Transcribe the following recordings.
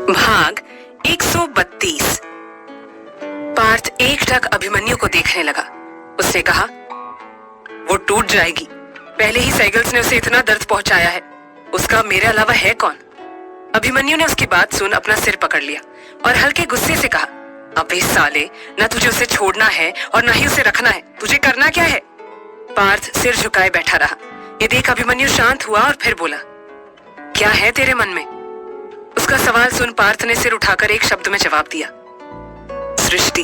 भाग 132। पार्थ एकटक अभिमन्यु को देखने लगा। उसने कहा, वो टूट जाएगी। पहले ही सैगल्स ने उसे इतना दर्द पहुंचाया है, उसका मेरे अलावा है कौन? अभिमन्यु ने उसकी बात सुन अपना सिर पकड़ लिया और हल्के गुस्से से कहा, अबे साले, न तुझे उसे छोड़ना है और न ही उसे रखना है, तुझे करना क्या है? पार्थ सिर झुकाए बैठा रहा। ये देख अभिमन्यु शांत हुआ और फिर बोला, क्या है तेरे मन में? उसका सवाल सुन पार्थ ने सिर उठाकर एक शब्द में जवाब दिया, सृष्टि।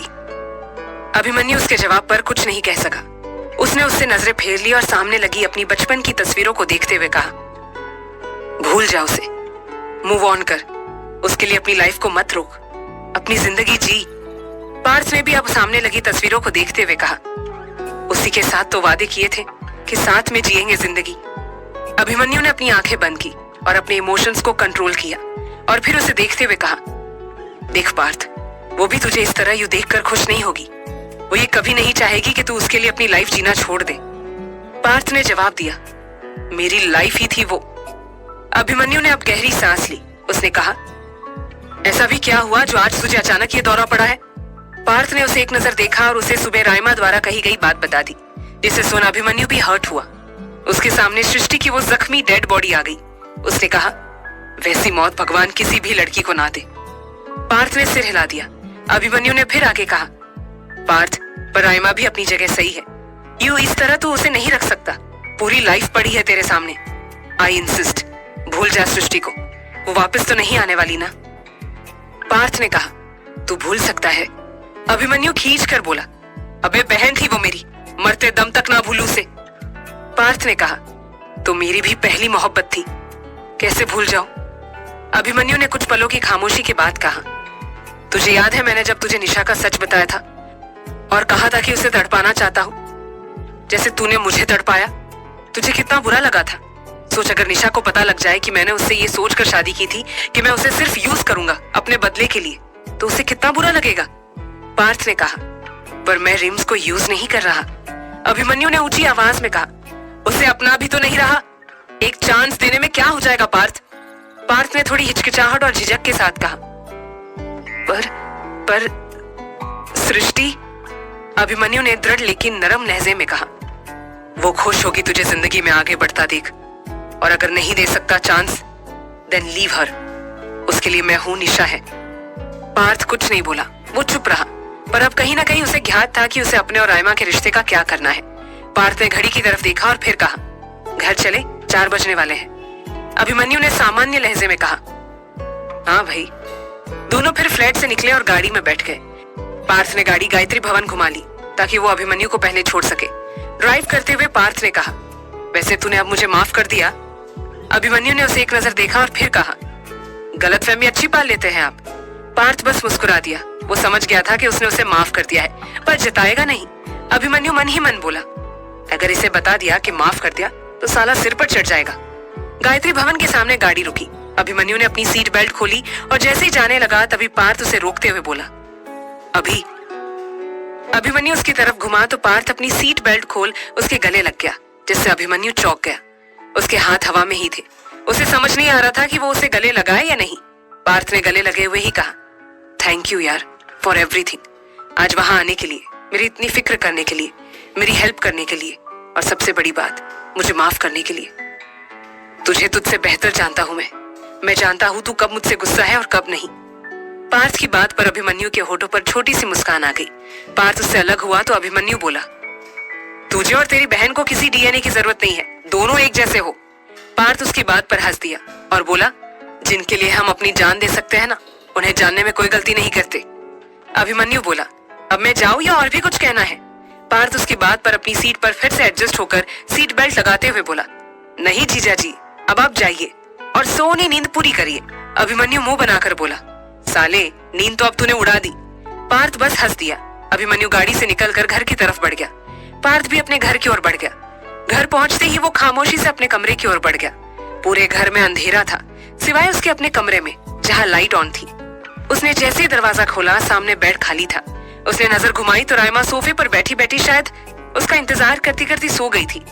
अभिमन्यु उसके जवाब पर कुछ नहीं कह सका। उसने उससे नजरें फेर ली और सामने लगी अपनी बचपन की तस्वीरों को देखते हुए कहा, भूल जा उसे, मूव ऑन कर, उसके लिए अपनी लाइफ को मत रोक, अपनी जिंदगी जी। पार्थ ने भी अब सामने लगी तस्वीरों को देखते हुए कहा, उसी के साथ तो वादे किए थे कि साथ में जिएंगे जिंदगी। अभिमन्यु ने अपनी आंखें बंद की और अपने इमोशंस को कंट्रोल किया और फिर उसे देखते हुए कहा, देख पार्थ, वो भी तुझे इस तरह यूं देखकर खुश नहीं होगी। वो ये कभी नहीं चाहेगी कि तू उसके लिए अपनी लाइफ जीना छोड़ दे। पार्थ ने जवाब दिया, मेरी लाइफ ही थी वो। अभिमन्यु ने अब गहरी सांस ली। उसने कहा, ऐसा भी क्या हुआ जो आज तुझे अचानक ये दौरा पड़ा है? पार्थ ने उसे एक नजर देखा और उसे सुबह राइमा द्वारा कही गई बात बता दी, जिसे सुन अभिमन्यु भी हर्ट हुआ। उसके सामने सृष्टि की वो जख्मी डेड बॉडी आ गई। उसने कहा, वैसी मौत भगवान किसी भी लड़की को ना दे। पार्थ ने सिर हिला दिया। अभिमन्यु ने फिर आगे कहा, पार्थ, पर राइमा भी अपनी जगह सही है। यूं इस तरह तू उसे नहीं रख सकता। पूरी लाइफ पड़ी है तेरे सामने। आई इंसिस्ट, भूल जा सृष्टि को, वो वापस तो नहीं आने वाली ना। पार्थ ने कहा, तू भूल सकता है। अभिमन्यु खींच कर बोला, अबे बहन थी वो मेरी, मरते दम तक ना भूलू उसे। पार्थ ने कहा, तो मेरी भी पहली मोहब्बत थी, कैसे भूल जाऊं? अभिमन्यु ने कुछ पलों की खामोशी के बाद कहा, तुझे याद है मैंने जब तुझे निशा का सच बताया था और कहा था कि उसे तड़पाना चाहता हूं, जैसे तूने मुझे तड़पाया? तुझे कितना बुरा लगा था। सोच, अगर निशा को पता लग जाए कि मैंने उससे ये सोचकर शादी की थी कि मैं उसे सिर्फ यूज करूंगा अपने बदले के लिए, तो उसे कितना बुरा लगेगा। पार्थ ने कहा, पर मैं रिम्स को यूज नहीं कर रहा। अभिमन्यु ने ऊंची आवाज में कहा, उसे अपना भी तो नहीं रहा। एक चांस देने में क्या हो जाएगा पार्थ? पार्थ ने थोड़ी हिचकिचाहट और झिझक के साथ कहा, पर सृष्टि। अभिमन्यु ने दृढ़ लेकिन नरम लहजे में कहा, वो खुश होगी तुझे जिंदगी में आगे बढ़ता देख, और अगर नहीं दे सकता चांस, देन लीव हर। उसके लिए मैं हूं, निशा है। पार्थ कुछ नहीं बोला, वो चुप रहा, पर अब कहीं ना कहीं उसे ज्ञात था कि उसे अपने और राइमा के रिश्ते का क्या करना है। पार्थ ने घड़ी की तरफ देखा और फिर कहा, घर चले, 4 बजने वाले हैं। अभिमन्यु ने सामान्य लहजे में कहा, हाँ भाई। दोनों फिर फ्लैट से निकले और गाड़ी में बैठ गए। पार्थ ने गाड़ी गायत्री भवन घुमा ली ताकि वो अभिमन्यु को पहले छोड़ सके। ड्राइव करते हुए पार्थ ने कहा, वैसे तूने अब मुझे माफ कर दिया? अभिमन्यु ने उसे एक नजर देखा और फिर कहा, गलतफहमी अच्छी पाल लेते हैं आप। पार्थ बस मुस्कुरा दिया। वो समझ गया था कि उसने उसे माफ कर दिया है, पर जताएगा नहीं। अभिमन्यु मन ही मन बोला, अगर इसे बता दिया कि माफ कर दिया तो साला सिर पर चढ़ जाएगा। गायत्री भवन के सामने गाड़ी रुकी। अभिमन्यु ने अपनी सीट बेल्ट खोली और जैसे ही जाने लगा तभी पार्थ उसे रोकते हुए बोला, अभी। अभिमन्यु उसकी तरफ घुमा तो पार्थ अपनी सीट बेल्ट खोल उसके गले लग गया, जिससे अभिमन्यु चौंक गया। उसके हाथ हवा में ही थे। उसे समझ नहीं आ रहा था कि वो उसे गले लगाए या नहीं। पार्थ ने गले लगे हुए ही कहा, थैंक यू यार फॉर एवरीथिंग। आज वहां आने के लिए, मेरी इतनी फिक्र करने के लिए, मेरी हेल्प करने के लिए, और सबसे बड़ी बात, मुझे माफ करने के लिए। तुझे तुझसे बेहतर जानता हूं मैं जानता हूं तू कब मुझसे गुस्सा है और कब नहीं। पार्थ की बात पर अभिमन्यु के होठों पर छोटी सी मुस्कान आ गई। पार्थ उससे अलग हुआ तो अभिमन्यु बोला, तुझे और तेरी बहन को किसी डीएनए की जरूरत नहीं है, दोनों एक जैसे हो। पार्थ उसकी बात पर हंस दिया और बोला, जिनके लिए हम अपनी जान दे सकते हैं ना, उन्हें जानने में कोई गलती नहीं करते। अभिमन्यु बोला, अब मैं जाऊं या और भी कुछ कहना है? पार्थ उसकी बात पर अपनी सीट पर फिर से एडजस्ट होकर सीट बेल्ट लगाते हुए बोला, नहीं जीजा जी, अब आप जाइए और सोनी नींद पूरी करिए। अभिमन्यु मुंह बनाकर बोला, साले, नींद तो अब तूने उड़ा दी। पार्थ बस हंस दिया। अभिमन्यु गाड़ी से निकलकर घर की तरफ बढ़ गया। पार्थ भी अपने घर की ओर बढ़ गया। घर पहुंचते ही वो खामोशी से अपने कमरे की ओर बढ़ गया। पूरे घर में अंधेरा था, सिवाय उसके अपने कमरे में जहां लाइट ऑन थी। उसने जैसे ही दरवाजा खोला, सामने बेड खाली था। उसने नजर घुमाई तो राइमा सोफे पर बैठी बैठी शायद उसका इंतजार करती करती सो गई थी।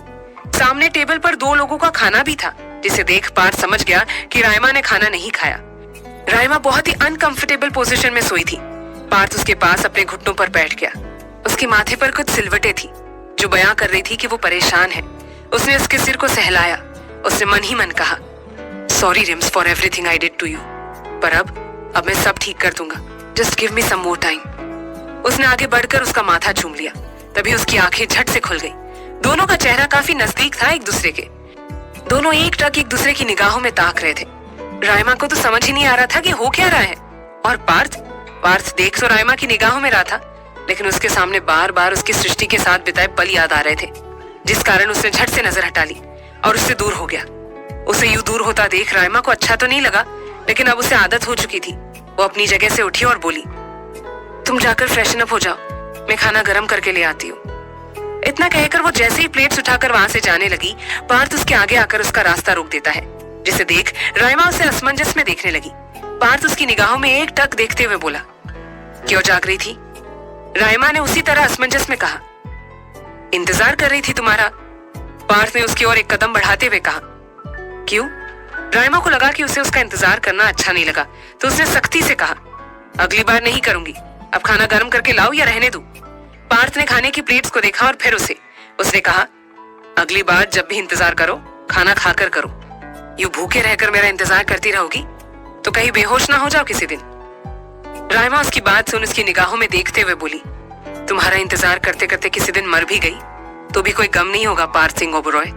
सामने टेबल पर 2 लोगों का खाना भी था, जिसे देख पार्थ समझ गया कि राइमा ने खाना नहीं खाया। राइमा बहुत ही अनकंफर्टेबल पोजीशन में सोई थी। पार्थ उसके पास अपने घुटनों पर बैठ गया। उसके माथे पर कुछ सिलवटें थी जो बयां कर रही थी कि वो परेशान है। उसने उसके सिर को सहलाया। उसने मन ही मन कहा, sorry Rims for everything I did to you, पर अब मैं सब ठीक कर दूंगा, just give me some more time. उसने आगे बढ़कर उसका माथा चूम लिया। तभी उसकी आंखें झट से खुल गई। दोनों का चेहरा काफी नजदीक था एक दूसरे के। दोनों एक टक एक दूसरे की निगाहों में ताक रहे थे। राइमा को तो समझ ही नहीं आ रहा था कि हो क्या रहा है। और पार्थ देख तो राइमा की निगाहों में रहा था, लेकिन उसके सामने बार बार उसकी सृष्टि के साथ बिताए पल याद आ रहे थे, जिस कारण उसने झट से नजर हटा ली और उससे दूर हो गया। उसे यूं दूर होता देख राइमा को अच्छा तो नहीं लगा, लेकिन अब उसे आदत हो चुकी थी। वो अपनी जगह से उठी और बोली, तुम जाकर फ्रेशन अप हो जाओ, मैं खाना गर्म करके ले आती हूँ। इतना कहकर वो जैसे ही प्लेट्स उठाकर वहां से जाने लगी, पार्थ उसके आगे आकर उसका रास्ता रोक देता है, जिसे देख राइमा उसे असमंजस में देखने लगी। पार्थ उसकी निगाहों में एक टक देखते हुए बोला, क्यों जाग रही थी? राइमा ने उसी तरह असमंजस में कहा, इंतजार कर रही थी तुम्हारा। पार्थ ने उसकी ओर एक कदम बढ़ाते हुए कहा, क्यों? राइमा को लगा कि उसे उसका इंतजार करना अच्छा नहीं लगा, तो उसने सख्ती से कहा, अगली बार नहीं करूंगी, अब खाना गर्म करके लाओ या रहने दो। पार्थ ने खाने की प्लेट्स को देखा और फिर उसने कहा, अगली बार जब भी इंतजार करो, खाना खाकर करो। यूं भूखे रहकर मेरा इंतजार करती रहोगी तो कहीं बेहोश ना हो जाओ किसी दिन। राइमा उसकी बात सुन उसकी निगाहों में देखते हुए बोली, तुम्हारा इंतजार करते करते किसी दिन मर भी गई तो भी कोई गम नहीं होगा पार्थ सिंह ओबरॉय।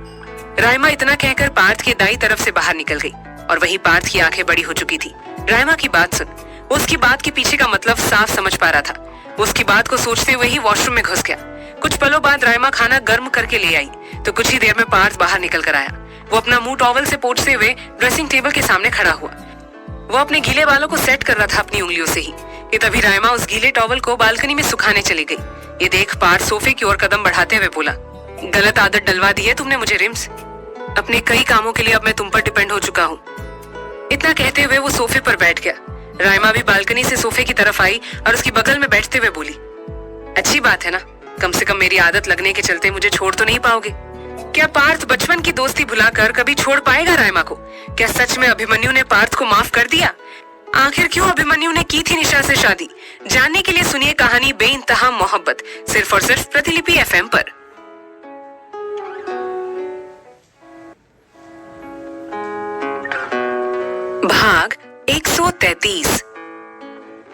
राइमा इतना कहकर पार्थ के दाईं तरफ से बाहर निकल गई और वहीं पार्थ की आंखें बड़ी हो चुकी थी। राइमा की बात सुन वो उसकी बात के पीछे का मतलब साफ समझ पा रहा था। वो उसकी बात को सोचते हुए ही वॉशरूम में घुस गया। कुछ पलों बाद राइमा खाना गर्म करके ले आई तो कुछ ही देर में पार्थ बाहर निकल कर आया। वो अपना मुंह टॉवल से पोंछते हुए ड्रेसिंग टेबल के सामने खड़ा हुआ। वो अपने गीले बालों को सेट कर रहा था अपनी उंगलियों से ही कि तभी राइमा उस गीले टॉवल को बालकनी में सुखाने चली गई। ये देख पार्थ सोफे की ओर कदम बढ़ाते हुए बोला, गलत आदत डलवा दी है तुमने मुझे रिम्स। अपने कई कामों के लिए अब मैं तुम पर डिपेंड हो चुका हूँ। इतना कहते हुए वो सोफे पर बैठ गया। राइमा भी बालकनी से सोफे की तरफ आई और उसकी बगल में बैठते हुए बोली, अच्छी बात है ना, कम से कम मेरी आदत लगने के चलते मुझे छोड़ तो नहीं पाओगे। क्या पार्थ बचपन की दोस्ती भुलाकर कभी छोड़ पाएगा राइमा को? क्या सच में अभिमन्यु ने पार्थ को माफ कर दिया? आखिर क्यों अभिमन्यु ने की थी निशा से शादी? जानने के लिए सुनिए कहानी बेइंतहा मोहब्बत, सिर्फ और सिर्फ प्रतिलिपि एफएम पर। भाग 133।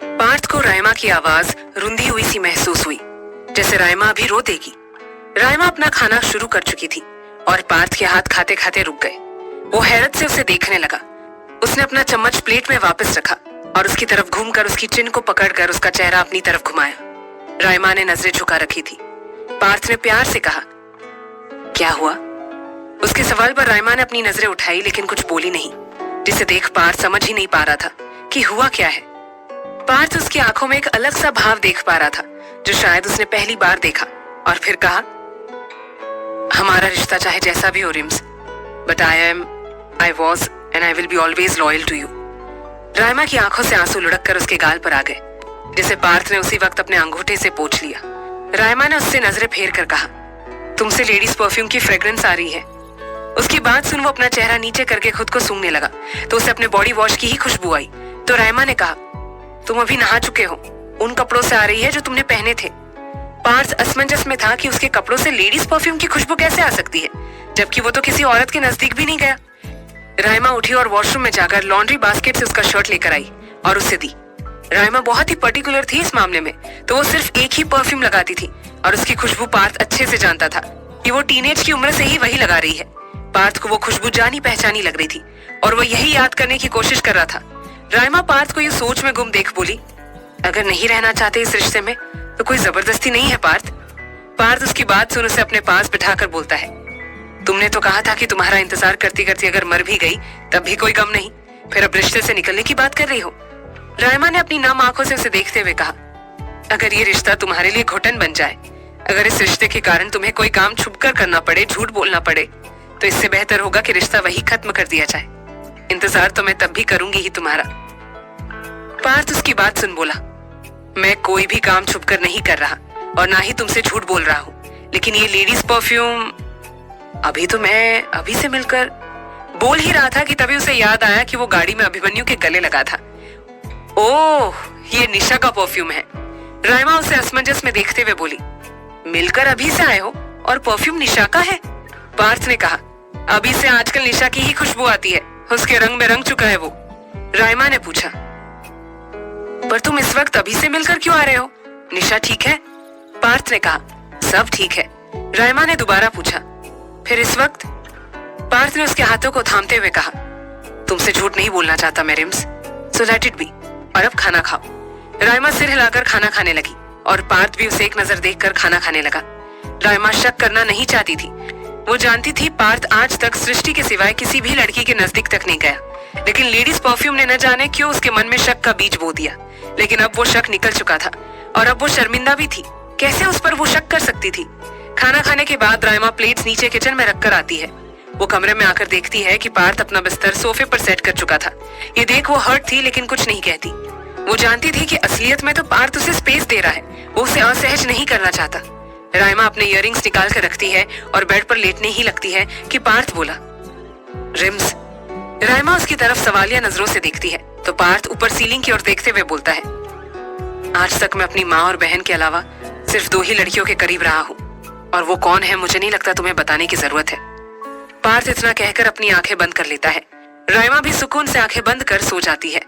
पार्थ को राइमा की आवाज रुंधी हुई सी महसूस हुई, जैसे राइमा अभी रो देगी। राइमा अपना खाना शुरू कर चुकी थी और पार्थ के हाथ खाते खाते रुक गए। वो हैरत से उसे देखने लगा। उसने अपना चम्मच प्लेट में वापस रखा और उसकी तरफ घूमकर उसकी चिन को पकड़कर उसका चेहरा अपनी तरफ घुमाया। राइमा ने नजरें झुका रखी थी। पार्थ ने प्यार से कहा, क्या हुआ? उसके सवाल पर राइमा ने अपनी नजरें उठाई लेकिन कुछ बोली नहीं, जिसे देख पार्थ समझ ही नहीं पा रहा था कि हुआ क्या है। पार्थ उसकी आंखों में एक अलग सा भाव देख पा रहा था जो शायद उसने पहली बार देखा, और फिर कहा, हमारा रिश्ता चाहे जैसा भी हो Rims, but I was and I will be always loyal to you. Raima की आंखों से आंसू लुढ़क कर उसके गाल पर आ गए, जिसे पार्थ ने उसी वक्त अपने अंगूठे से पोंछ लिया। राइमा ने उससे नजरें फेर कर कहा, तुमसे लेडीज परफ्यूम की फ्रेग्रेंस आ रही है। उसकी बात सुन वो अपना चेहरा नीचे करके खुद को सूंघने लगा तो उसे अपने बॉडी वॉश की ही खुशबू आई। तो राइमा ने कहा, तुम अभी नहा चुके हो, उन कपड़ों से आ रही है जो तुमने पहने थे। पार्थ असमंजस में था कि उसके कपड़ों से लेडीज परफ्यूम की खुशबू कैसे आ सकती है, जबकि वो तो किसी औरत के नजदीक भी नहीं गया। राइमा उठी और वॉशरूम में जाकर लॉन्ड्री बास्केट से उसका शर्ट लेकर आई और उसे दी। राइमा बहुत ही पर्टिकुलर थी इस मामले में, तो वो सिर्फ एक ही परफ्यूम लगाती थी और उसकी खुशबू पार्थ अच्छे से जानता था कि वो टीनेज की उम्र से ही वही लगा रही है। पार्थ को वो खुशबू जानी पहचानी लग रही थी और वो यही याद करने की कोशिश कर रहा था। राइमा पार्थ को ये सोच में गुम देख बोली, अगर नहीं रहना चाहते इस रिश्ते में तो कोई जबरदस्ती नहीं है पार्थ। पार्थ उसकी बात सुन उसे अपने पास बिठाकर बोलता है, तुमने तो कहा था कि तुम्हारा इंतजार करती करती अगर मर भी गई तब भी कोई गम नहीं, फिर अब रिश्ते से निकलने की बात कर रही हो। राइमा ने अपनी नम आंखों से उसे देखते हुए कहा, अगर ये रिश्ता तुम्हारे लिए घुटन बन जाए, अगर इस रिश्ते के कारण तुम्हें कोई काम छुपकर करना पड़े, झूठ बोलना पड़े, तो इससे बेहतर होगा कि रिश्ता वही खत्म कर दिया जाए। इंतजार तो मैं तब भी करूंगी ही तुम्हारा। पार्थ उसकी बात सुन बोला, मैं कोई भी काम छुपकर नहीं कर रहा और ना ही तुमसे झूठ बोल रहा हूँ, लेकिन ये लेडीज परफ्यूम अभी तो मैं अभी से मिलकर बोल ही रहा था कि तभी उसे याद आया कि वो गाड़ी में अभिमन्यु के गले लगा था ओह, ये निशा का परफ्यूम है। राइमा उसे असमंजस में देखते हुए बोली, मिलकर अभी से आए हो और परफ्यूम निशा का है? पार्थ ने कहा, अभी से आजकल निशा की ही खुशबू आती है, उसके रंग में रंग चुका है वो। राइमा ने पूछा, पर तुम इस वक्त अभी से मिलकर क्यों आ रहे हो? निशा ठीक है? पार्थ ने कहा, सब ठीक है। राइमा ने दोबारा पूछा, फिर इस वक्त? पार्थ ने उसके हाथों को थामते हुए कहा, तुमसे झूठ नहीं बोलना चाहता मैं RIMS, so let it be, और अब खाना खाओ। राइमा सिर हिलाकर खाना खाने लगी और पार्थ भी उसे एक नजर देखकर खाना खाने लगा। राइमा शक करना नहीं चाहती थी। वो जानती थी पार्थ आज तक सृष्टि के सिवाय किसी भी लड़की के नजदीक तक नहीं गया, लेकिन लेडीज परफ्यूम ने न जाने क्यों उसके मन में शक का बीज बो दिया। लेकिन अब वो शक निकल चुका था और अब वो शर्मिंदा भी थी। कैसे उस पर वो शक कर सकती थी? खाना खाने के बाद राइमा प्लेट्स नीचे किचन में रखकर आती है। वो कमरे में आकर देखती है कि पार्थ अपना बिस्तर सोफे पर सेट कर चुका था। ये देख वो हर्ट थी, लेकिन कुछ नहीं कहती। वो जानती थी कि असलियत में तो पार्थ उसे स्पेस दे रहा है, वो उसे असहज नहीं करना चाहता। राइमा अपने इयररिंग्स निकाल कर रखती है और बेड पर लेटने ही लगती है कि पार्थ बोला, रिम्स। राइमा उसकी तरफ सवालिया नजरों से देखती है तो पार्थ ऊपर सीलिंग की ओर देखते हुए बोलता है, आज तक मैं अपनी माँ और बहन के अलावा सिर्फ 2 ही लड़कियों के करीब रहा हूँ, और वो कौन है मुझे नहीं लगता तुम्हें बताने की जरूरत है। पार्थ इतना कहकर अपनी आंखें बंद कर लेता है। राइमा भी सुकून से आंखें बंद कर सो जाती है।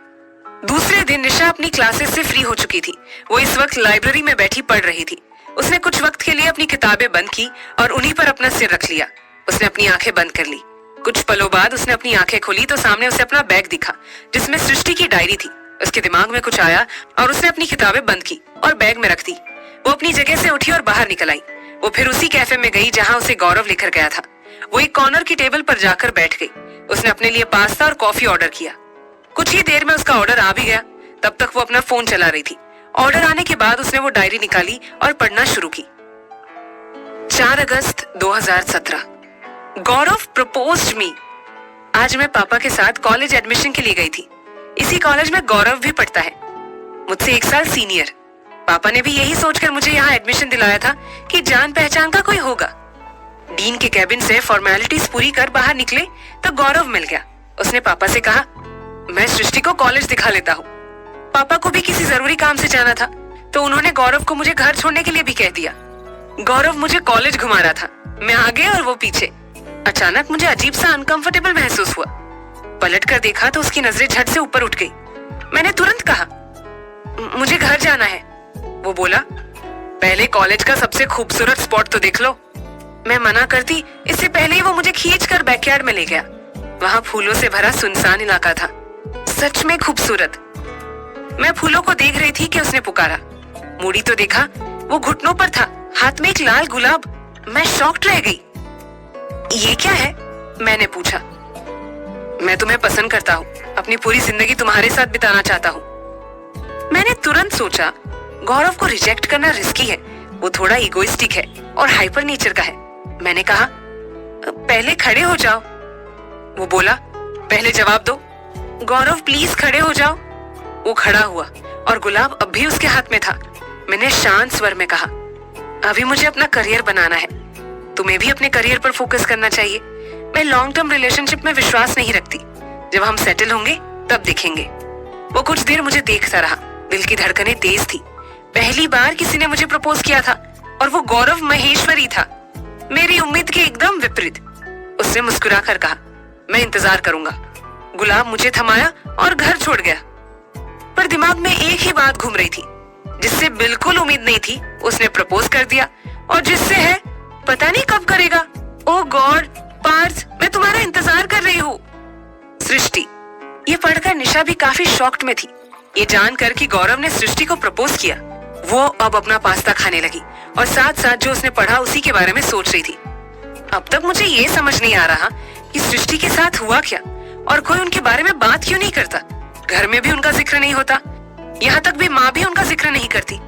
दूसरे दिन निशा अपनी क्लासेस से फ्री हो चुकी थी। वो इस वक्त लाइब्रेरी में बैठी पढ़ रही थी। उसने कुछ वक्त के लिए अपनी किताबें बंद की और उन्हीं पर अपना सिर रख लिया। उसने अपनी आंखें बंद कर ली। कुछ पलों बाद उसने अपनी आंखें खोली तो सामने उसे अपना बैग दिखा जिसमें सृष्टि की डायरी थी। उसके दिमाग में कुछ आया और उसने अपनी किताबें बंद की और बैग में रख दी। वो अपनी जगह से उठी और बाहर निकल आई। वो फिर उसी कैफे में गई जहाँ उसे गौरव लेकर गया था। वो एक कॉर्नर की टेबल पर जाकर बैठ गई। उसने अपने लिए पास्ता और कॉफी ऑर्डर किया। कुछ ही देर में उसका ऑर्डर आ भी गया। तब तक वो अपना फोन चला रही थी। ऑर्डर आने के बाद उसने वो डायरी निकाली और पढ़ना शुरू की। 4 अगस्त 2017। गौरव प्रपोज्ड मी। आज मैं पापा के साथ कॉलेज एडमिशन के लिए गई थी। इसी कॉलेज में गौरव भी पढ़ता है, मुझसे 1 साल सीनियर। पापा ने भी यही सोचकर मुझे यहाँ एडमिशन दिलाया था कि जान पहचान का कोई होगा। डीन के कैबिन से फॉर्मेलिटीज पूरी कर बाहर निकले तो गौरव मिल गया। उसने पापा से कहा, मैं सृष्टि को कॉलेज दिखा लेता हूँ। पापा को भी किसी जरूरी काम से जाना था तो उन्होंने गौरव को मुझे घर छोड़ने के लिए भी कह दिया। गौरव मुझे कॉलेज घुमा रहा था, मैं आगे और वो पीछे। अचानक मुझे अजीब सा अनकंफर्टेबल महसूस हुआ। पलट कर देखा तो उसकी नजरें झट से ऊपर उठ गई। मैंने तुरंत कहा, मुझे घर जाना है। वो बोला, पहले कॉलेज का सबसे खूबसूरत स्पॉट तो देख लो। मैं मना करती इससे पहले ही वो मुझे खींचकर बैकयार्ड में ले गया। वहाँ फूलों से भरा सुनसान इलाका था, सच में खूबसूरत। मैं फूलों को देख रही थी कि उसने पुकारा। मुड़ी तो देखा, वो घुटनों पर था, हाथ में एक लाल गुलाब। मैं शॉक्ड रह गई। ये क्या है? मैंने पूछा। मैं तुम्हें पसंद करता हूँ, अपनी पूरी जिंदगी तुम्हारे साथ बिताना चाहता हूँ। मैंने तुरंत सोचा, गौरव को रिजेक्ट करना रिस्की है, वो थोड़ा इगोइस्टिक है और हाइपर नेचर का है। मैंने कहा, पहले खड़े हो जाओ। वो बोला, पहले जवाब दो। गौरव प्लीज खड़े हो जाओ। वो खड़ा हुआ और गुलाब अब भी उसके हाथ में था। मैंने शांत स्वर में कहा, अभी मुझे अपना करियर बनाना है, तुम्हें भी अपने करियर पर फोकस करना चाहिए। मैं लॉन्ग टर्म रिलेशनशिप में विश्वास नहीं रखती, जब हम सेटल होंगे तब देखेंगे। वो कुछ देर मुझे देखता रहा। दिल की धड़कनें तेज थी। पहली बार किसी ने मुझे प्रपोज किया था और वो गौरव महेश्वरी था, मेरी उम्मीद के एकदम विपरीत। उसने मुस्कुराकर कहा, मैं इंतजार करूंगा। गुलाब मुझे थमाया और घर छोड़ गया। पर दिमाग में एक ही बात घूम रही थी, जिससे बिल्कुल उम्मीद नहीं थी उसने प्रपोज कर दिया, और जिससे है पता नहीं कब करेगा। ओह गॉड, पार्थ, मैं तुम्हारा इंतजार कर रही हूँ। सृष्टि। ये पढ़कर निशा भी काफी शॉक्ड में थी। ये जानकर कि गौरव ने सृष्टि को प्रपोज किया। वो अब अपना पास्ता खाने लगी और साथ साथ जो उसने पढ़ा उसी के बारे में सोच रही थी। अब तक मुझे ये समझ नहीं आ रहा कि सृष्टि के साथ हुआ क्या और कोई उनके बारे में बात क्यों नहीं करता। घर में भी उनका जिक्र नहीं होता, यहाँ तक भी माँ भी उनका जिक्र नहीं करती।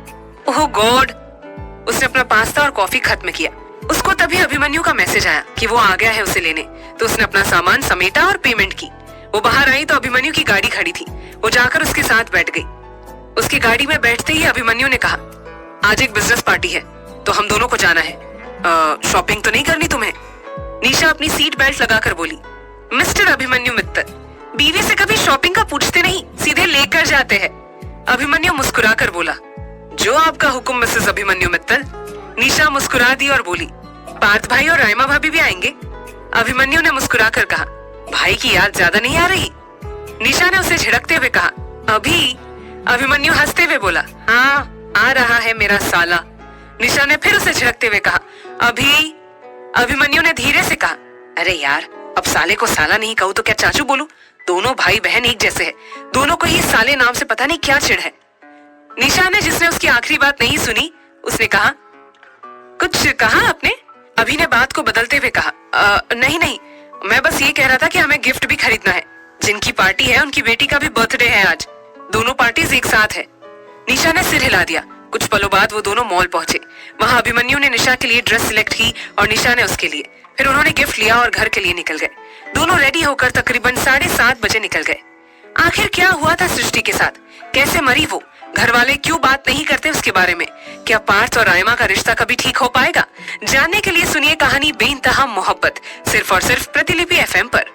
ओह गॉड। उसने अपना पास्ता और कॉफी खत्म किया। उसको तभी अभिमन्यु का मैसेज आया कि वो आ गया है उसे लेने। तो उसने अपना सामान समेटा और पेमेंट की। वो बाहर आई तो अभिमन्यु की गाड़ी खड़ी थी। वो जाकर उसके साथ बैठ गई। उसकी गाड़ी में बैठते ही अभिमन्यु ने कहा, आज एक बिजनेस पार्टी है तो हम दोनों को जाना है। शॉपिंग तो नहीं करनी तुम्हें? निशा अपनी सीट बेल्ट लगाकर बोली। मिस्टर अभिमन्यु मित्तल, बीवी से कभी शॉपिंग का पूछते नहीं, सीधे लेकर जाते हैं। अभिमन्यु मुस्कुराकर बोला, जो आपका हुक्म मिसेस अभिमन्यु मित्तल। निशा मुस्कुरा दी और बोली, पार्थ भाई और रायमा भाभी भी आएंगे। अभिमन्यु ने मुस्कुराकर कहा, भाई की याद ज्यादा नहीं आ रही? निशा ने उसे झिड़कते हुए कहा, अभी? अभिमन्यु हंसते हुए बोला, हाँ आ रहा है मेरा साला। निशा ने फिर उसे झिड़कते हुए कहा, अभी? अभिमन्यु ने धीरे से कहा, अरे यार, अब साले को साला नहीं कहूँ तो क्या चाचू बोलूं? दोनों भाई बहन एक जैसे हैं। दोनों को ही साले नाम से पता नहीं क्या चिढ़ है। निशा ने, जिसने उसकी आखिरी बात नहीं सुनी, उसने कहा, कुछ कहा आपने? अभी ने बात को बदलते हुए कहा, नहीं नहीं, मैं बस ये कह रहा था कि हमें गिफ्ट भी खरीदना है। जिनकी पार्टी है उनकी बेटी का भी बर्थडे है आज। दोनों पार्टीज एक साथ है। निशा ने सिर हिला दिया। कुछ पलों बाद वो दोनों मॉल पहुंचे। वहां अभिमन्यु ने निशा के लिए ड्रेस सिलेक्ट की और निशा ने उसके लिए। फिर उन्होंने गिफ्ट लिया और घर के लिए निकल गए। दोनों रेडी होकर तकरीबन 7:30 बजे निकल गए। आखिर क्या हुआ था सृष्टि के साथ? कैसे मरी वो? घर वाले क्यों बात नहीं करते उसके बारे में? क्या पार्थ और रायमा का रिश्ता कभी ठीक हो पाएगा? जानने के लिए सुनिए कहानी बेइंतहा मोहब्बत, सिर्फ और सिर्फ प्रतिलिपि FM पर।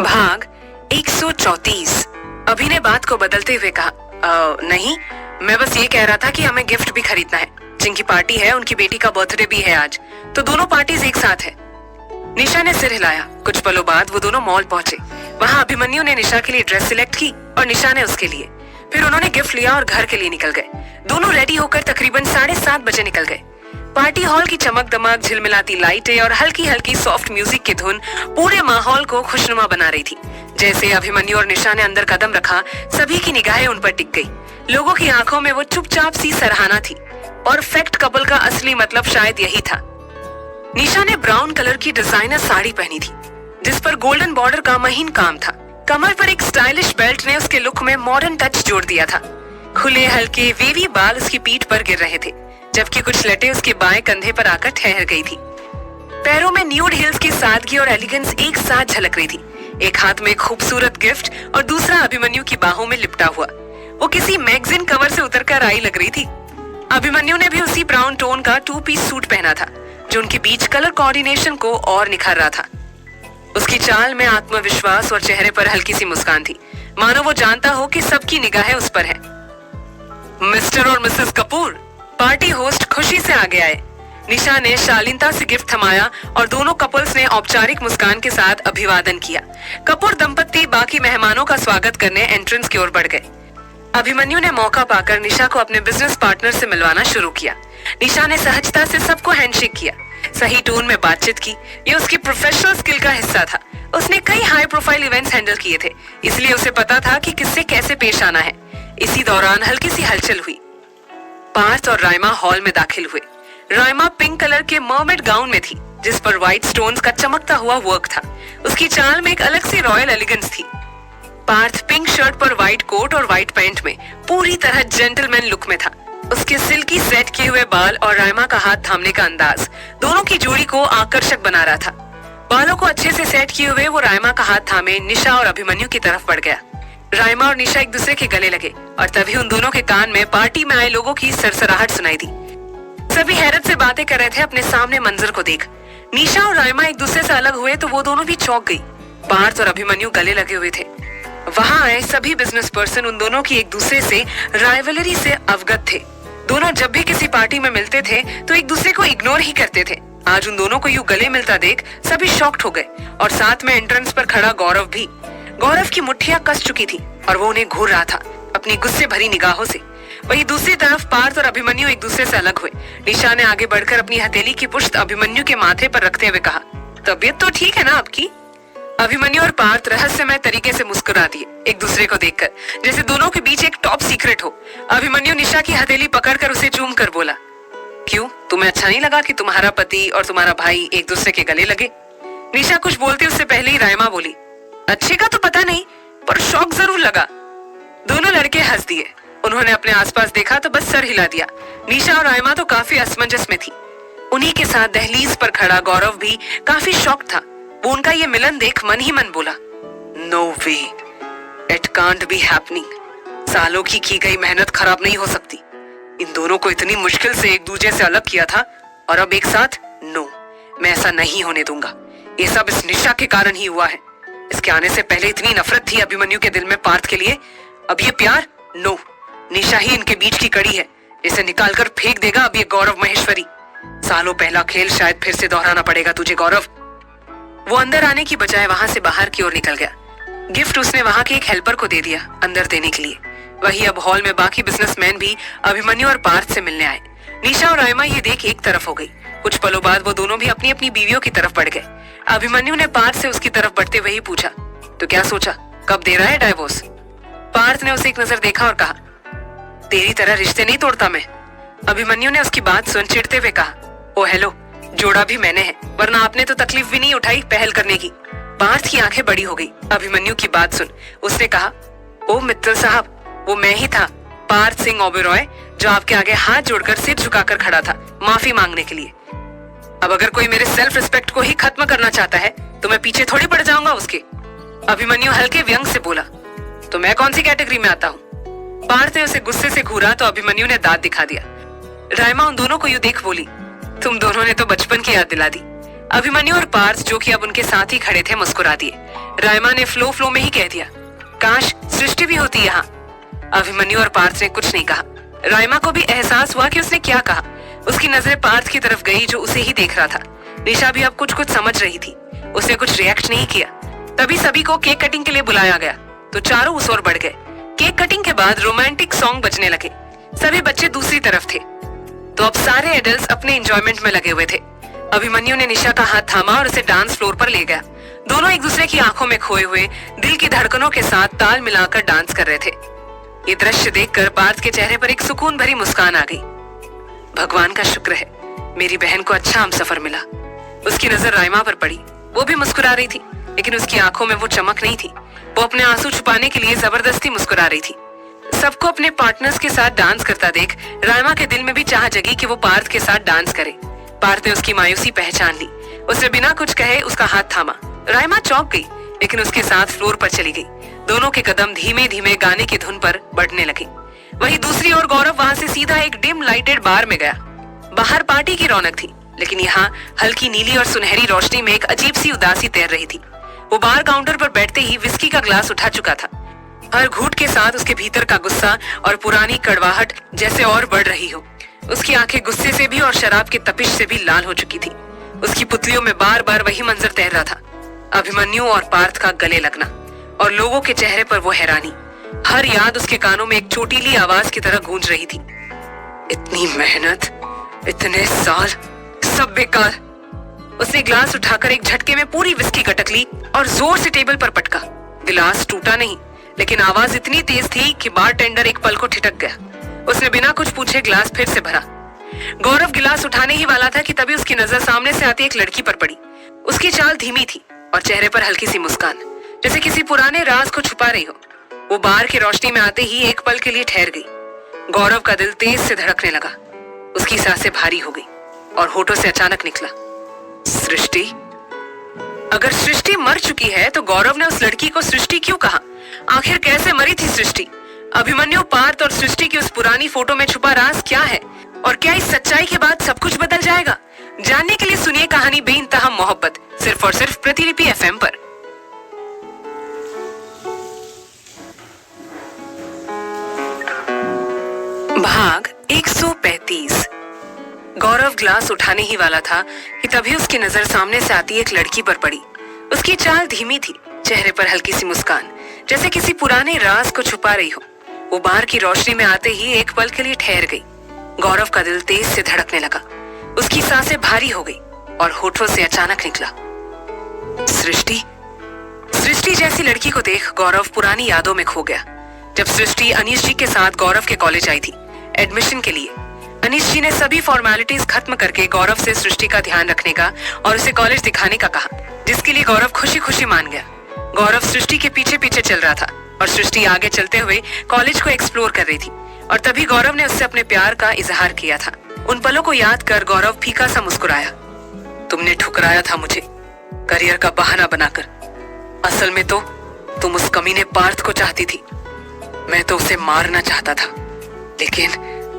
भाग 134। अभी ने बात को बदलते हुए कहा, नहीं, मैं बस ये कह रहा था कि हमें गिफ्ट भी खरीदना है। जिनकी पार्टी है उनकी बेटी का बर्थडे भी है आज, तो दोनों पार्टीज एक साथ है। निशा ने सिर हिलाया। कुछ पलों बाद वो दोनों मॉल पहुंचे। वहां अभिमन्यु ने निशा के लिए ड्रेस सिलेक्ट की और निशा ने उसके लिए। फिर उन्होंने गिफ्ट लिया और घर के लिए निकल गए। दोनों रेडी होकर तकरीबन 7:30 बजे निकल गए। पार्टी हॉल की चमक दमक, झिलमिलाती लाइटें और हल्की हल्की सॉफ्ट म्यूजिक की धुन पूरे माहौल को खुशनुमा बना रही थी। जैसे अभिमन्यु और निशा ने अंदर कदम रखा, सभी की निगाहें उन पर टिक गई। लोगों की आंखों में वो चुपचाप सी सराहना थी। परफेक्ट कपल का असली मतलब शायद यही था। निशा ने ब्राउन कलर की डिजाइनर साड़ी पहनी थी, जिस पर गोल्डन बॉर्डर का महीन काम था। कमर पर एक स्टाइलिश बेल्ट ने उसके लुक में मॉडर्न टच जोड़ दिया था। खुले हल्के वेवी बाल उसकी पीठ पर गिर रहे थे, जबकि कुछ लटें उसके बाएं कंधे पर आकर ठहर गई थी। पैरों में न्यूड हील्स की सादगी और एलिगेंस एक साथ झलक रही थी। एक हाथ में खूबसूरत गिफ्ट और दूसरा अभिमन्यु की बाहों में लिपटा हुआ। वो किसी मैगजीन कवर से उतरकर आई लग रही थी। अभिमन्यु ने भी उसी ब्राउन टोन का 2-पीस सूट पहना था, जो उनके बीच कलर कोऑर्डिनेशन को और निखार रहा था। उसकी चाल में आत्मविश्वास और चेहरे पर हल्की सी मुस्कान थी, मानो वो जानता हो कि सबकी निगाहें उस पर है। मिस्टर और मिसेस कपूर, पार्टी होस्ट खुशी से आगे आए। निशा ने शालीनता से गिफ्ट थमाया और दोनों कपल्स ने औपचारिक मुस्कान के साथ अभिवादन किया। कपूर दंपत्ति बाकी मेहमानों का स्वागत करने एंट्रेंस की ओर बढ़ गए। अभिमन्यु ने मौका पाकर निशा को अपने बिजनेस पार्टनर से मिलवाना शुरू किया। निशा ने सहजता से सबको हैंडशेक किया, सही टोन में बातचीत की। ये उसकी प्रोफेशनल स्किल का हिस्सा था। उसने कई हाई प्रोफाइल इवेंट्स हैंडल किए थे, इसलिए उसे पता था कि किससे कैसे पेश आना है। इसी दौरान हल्की सी हलचल हुई। पार्थ और रायमा हॉल में दाखिल हुए। रायमा पिंक कलर के मर्मेड गाउन में थी, जिस पर व्हाइट स्टोन्स का चमकता हुआ वर्क था। उसकी चाल में एक अलग सी रॉयल एलिगेंस थी। पार्थ पिंक शर्ट पर व्हाइट कोट और व्हाइट पैंट में पूरी तरह जेंटलमैन लुक में था। उसके सिल्की सेट किए हुए बाल और रायमा का हाथ थामने का अंदाज दोनों की जोड़ी को आकर्षक बना रहा था। बालों को अच्छे से सेट किए हुए वो रायमा का हाथ थामे निशा और अभिमन्यु की तरफ बढ़ गया। रायमा और निशा एक दूसरे के गले लगे और तभी उन दोनों के कान में पार्टी में आए लोगों की सरसराहट सुनाई दी। सभी हैरत से बातें कर रहे थे अपने सामने मंजर को देख। निशा और रायमा एक दूसरे से अलग हुए तो वो दोनों भी चौंक गई। पार्थ और अभिमन्यु गले लगे हुए थे। वहां आए सभी बिजनेस पर्सन उन दोनों की एक दूसरे से राइवलरी से अवगत थे। दोनों जब भी किसी पार्टी में मिलते थे तो एक दूसरे को इग्नोर ही करते थे। आज उन दोनों को यूं गले मिलता देख सभी शॉक्ड हो गए और साथ में एंट्रेंस पर खड़ा गौरव भी। गौरव की मुट्ठियां कस चुकी थी और वो उन्हें घूर रहा था अपनी गुस्से भरी निगाहों से। वहीं दूसरी तरफ पार्थ और अभिमन्यु एक दूसरे से अलग हुए। निशा ने आगे बढ़कर अपनी हथेली की पुष्ट अभिमन्यु के माथे पर रखते हुए कहा, तबीयत तो ठीक है ना आपकी? अभिमन्यु और पार्थ रहस्यमय तरीके से मुस्कुरा दिए एक दूसरे को देखकर, जैसे दोनों के बीच एक टॉप सीक्रेट हो। अभिमन्यु निशा की हथेली पकड़कर उसे चूम कर बोला, क्यों, तुम्हें अच्छा नहीं लगा कि तुम्हारा पति और तुम्हारा भाई एक दूसरे के गले लगे? निशा कुछ बोलते उससे पहले ही रायमा बोली, अच्छे का तो पता नहीं, पर शौक जरूर लगा। दोनों लड़के हंस दिए। उन्होंने अपने आसपास देखा तो बस सर हिला दिया। निशा और रायमा तो काफी असमंजस में थी। उन्हीं के साथ दहलीज पर खड़ा गौरव भी काफी शॉक था। वो उनका ये मिलन देख मन ही मन बोला, no way, it can't be happening. सालों की गई मेहनत खराब नहीं हो सकती। इन दोनों को इतनी मुश्किल से एक दूसरे से अलग किया था और अब एक साथ? नो, मैं ऐसा नहीं होने दूंगा। ये सब इस निशा के कारण ही हुआ है। इसके आने से पहले इतनी नफरत थी अभिमन्यु के दिल में पार्थ के लिए, अब ये प्यार? नो, निशा ही इनके बीच की कड़ी है। इसे निकालकर फेंक देगा अब ये गौरव महेश्वरी। सालों पहला खेल शायद फिर से दोहराना पड़ेगा तुझे गौरव। वो अंदर आने की बजाय वहां से बाहर की ओर निकल गया। गिफ्ट उसने वहां के एक हेल्पर को दे दिया अंदर देने के लिए। वही अब हॉल में बाकी बिजनेसमैन भी अभिमन्यु और पार्थ से मिलने आए। निशा और रायमा ये देख एक तरफ हो गई। कुछ पलों बाद वो दोनों भी अपनी अपनी बीवियों की तरफ बढ़ गए। अभिमन्यु ने पार्थ से उसकी तरफ बढ़ते हुए ही पूछा, तो क्या सोचा, कब दे रहा है डाइवोर्स? पार्थ ने उसे एक नजर देखा और कहा, तेरी तरह रिश्ते नहीं तोड़ता मैं। अभिमन्यु ने उसकी बात सुन चिढ़ते हुए कहा, ओ हेलो, जोड़ा भी मैंने है, वरना आपने तो तकलीफ भी नहीं उठाई पहल करने की। पार्थ की आंखें बड़ी हो गई अभिमन्यु की बात सुन। उसने कहा, ओ मित्तल साहब, वो मैं ही था, पार्थ सिंह ओबेरॉय, जो आपके आगे हाथ जोड़कर सिर झुकाकर खड़ा था माफी मांगने के लिए। अब अगर कोई मेरे सेल्फ रिस्पेक्ट को ही खत्म करना चाहता है तो मैं पीछे थोड़ी पड़ जाऊंगा उसके। अभिमन्यु हल्के व्यंग से बोला, तो मैं कौन सी कैटेगरी में आता हूँ? पार्थ ने उसे गुस्से से घूरा तो अभिमन्यु ने दांत दिखा दिया। रायमा उन दोनों को यूं देख बोली, तुम दोनों ने तो बचपन की याद दिला दी। अभिमन्यु और पार्थ, जो कि अब उनके साथ ही खड़े थे, मुस्कुरा दिए। रायमा ने फ्लो में ही कह दिया, काश सृष्टि भी होती यहाँ। अभिमन्यु और पार्थ ने कुछ नहीं कहा। रायमा को भी एहसास हुआ कि उसने क्या कहा। उसकी नजरें पार्थ की तरफ गई जो उसे ही देख रहा था। निशा भी अब कुछ समझ रही थी। उसने कुछ रिएक्ट नहीं किया। तभी सभी को केक कटिंग के लिए बुलाया गया तो चारों उस ओर बढ़ गए। केक कटिंग के बाद रोमांटिक सॉन्ग बजने लगे। सभी बच्चे दूसरी तरफ थे तो अब सारे एडल्ट्स अपने एंजॉयमेंट में लगे हुए थे। अभिमन्यु ने निशा का हाथ थामा और उसे डांस फ्लोर पर ले गया। दोनों एक दूसरे की आंखों में खोए हुए दिल की धड़कनों के साथ ताल मिलाकर डांस कर रहे थे। ये दृश्य देखकर पार्थ के चेहरे पर एक सुकून भरी मुस्कान आ गई। भगवान का शुक्र है, मेरी बहन को अच्छा हमसफर मिला। उसकी नजर रायमा पर पड़ी। वो भी मुस्कुरा रही थी, लेकिन उसकी आंखों में वो चमक नहीं थी। वो अपने आंसू छुपाने के लिए जबरदस्ती मुस्कुरा रही थी। सबको अपने पार्टनर्स के साथ डांस करता देख रायमा के दिल में भी चाह जगी कि वो पार्थ के साथ डांस करे। पार्थ ने उसकी मायूसी पहचान ली। उसने बिना कुछ कहे उसका हाथ थामा। रायमा चौंक गई, लेकिन उसके साथ फ्लोर पर चली गई। दोनों के कदम धीमे धीमे गाने की धुन पर बढ़ने लगे। वहीं दूसरी ओर गौरव वहां से सीधा एक डिम लाइटेड बार में गया। बाहर पार्टी की रौनक थी, लेकिन यहाँ हल्की नीली और सुनहरी रोशनी में एक अजीब सी उदासी तैर रही थी। वो बार काउंटर पर बैठते ही विस्की का ग्लास उठा चुका था। हर घूंट के साथ उसके भीतर का गुस्सा और पुरानी कड़वाहट जैसे और बढ़ रही हो। उसकी आंखें गुस्से से भी और शराब की तपिश से भी लाल हो चुकी थी। उसकी पुतलियों में बार बार वही मंजर तैर रहा था, अभिमन्यु और पार्थ का गले लगना, और लोगों के चेहरे पर वो हैरानी। हर याद उसके कानों में एक चोटीली आवाज की तरह गूंज रही थी। इतनी मेहनत, इतने साल, सब बेकार। उसने ग्लास उठाकर एक झटके में पूरी विस्की गटक ली और जोर से टेबल पर पटका। गिलास टूटा नहीं, लेकिन आवाज इतनी तेज थी कि बारटेंडर एक पल को ठिठक गया। उसने बिना कुछ पूछे ग्लास फिर से भरा। गौरव गिलास उठाने ही वाला था कि तभी उसकी नजर सामने से आती एक लड़की पर पड़ी। उसकी चाल धीमी थी और चेहरे पर हल्की सी मुस्कान, जैसे किसी पुराने राज को छुपा रही हो। वो बार की रोशनी में आते ही एक पल के लिए ठहर गई। गौरव का दिल तेज से धड़कने लगा। उसकी सांसें भारी हो गई और होठों से अचानक निकला, सृष्टि। अगर सृष्टि मर चुकी है तो गौरव ने उस लड़की को सृष्टि क्यों कहा? आखिर कैसे मरी थी सृष्टि? अभिमन्यु, पार्थ और सृष्टि की उस पुरानी फोटो में छुपा राज क्या है? और क्या इस सच्चाई के बाद सब कुछ बदल जाएगा? जानने के लिए सुनिए कहानी बेइंतहा मोहब्बत, सिर्फ और सिर्फ प्रतिलिपि एफएम पर। भाग 135। गौरव ग्लास उठाने ही वाला था कि तभी उसकी नजर सामने से आती एक लड़की पर पड़ी। उसकी चाल धीमी थी, चेहरे पर हल्की सी मुस्कान, जैसे किसी पुराने राज को छुपा रही हो। वो बार की रोशनी में आते ही एक पल के लिए ठहर गई। गौरव का दिल तेज से धड़कने लगा। उसकी सांसें भारी हो गई और होठों से अचानक निकला, सृष्टि। सृष्टि जैसी लड़की को देख गौरव पुरानी यादों में खो गया। जब सृष्टि अनीश जी के साथ गौरव के कॉलेज आई थी एडमिशन के लिए, अनीश जी ने सभी फॉर्मेलिटीज खत्म करके गौरव से सृष्टि का ध्यान रखने का और उसे कॉलेज दिखाने का कहा, जिसके लिए गौरव खुशी खुशी मान गया। गौरव सृष्टि के पीछे पीछे चल रहा था और सृष्टि आगे चलते हुए कॉलेज को एक्सप्लोर कर रही थी। और तभी गौरव ने उससे अपने प्यार का इजहार किया था। उन पलों को याद कर गौरव फीका सा मुस्कुराया। तुमने ठुकराया था मुझे करियर का बहाना बनाकर। असल में तो तुम उस कमीने पार्थ को चाहती थी। मैं तो उसे मारना चाहता था,